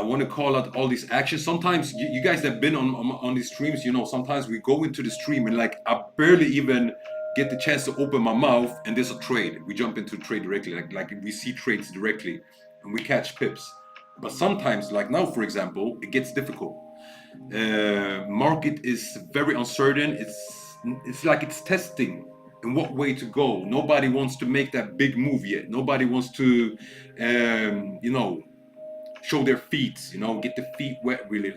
want to call out all these actions. Sometimes you guys that have been on these streams, you know, sometimes we go into the stream and like I barely even get the chance to open my mouth and there's a trade. We jump into trade directly, like we see trades directly and we catch pips. But sometimes, like now, for example, it gets difficult. Market is very uncertain. It's like it's testing in what way to go. Nobody wants to make that big move yet. Nobody wants to, you know, show their feet. You know, get the feet wet. Really,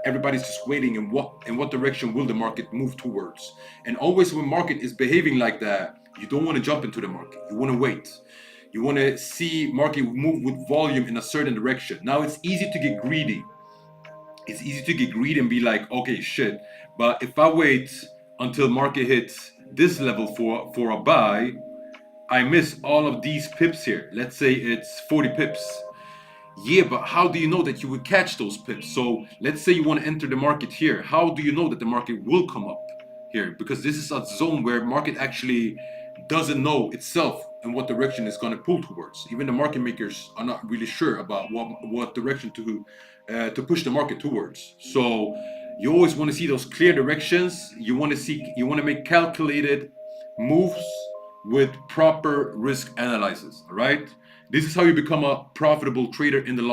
everybody's just waiting. In what direction will the market move towards? And always when market is behaving like that, you don't want to jump into the market. You want to wait. You want to see market move with volume in a certain direction. Now it's easy to get greedy. It's easy to get greedy and be like, okay, shit. But if I wait until market hits this level for a buy, I miss all of these pips here. Let's say it's 40 pips. Yeah, but how do you know that you would catch those pips? So let's say you want to enter the market here. How do you know that the market will come up here? Because this is a zone where market actually doesn't know itself and what direction it's going to pull towards. Even the market makers are not really sure about what direction to push the market towards. So you always want to see those clear directions. You want to make calculated moves with proper risk analysis. All right. This is how you become a profitable trader in the long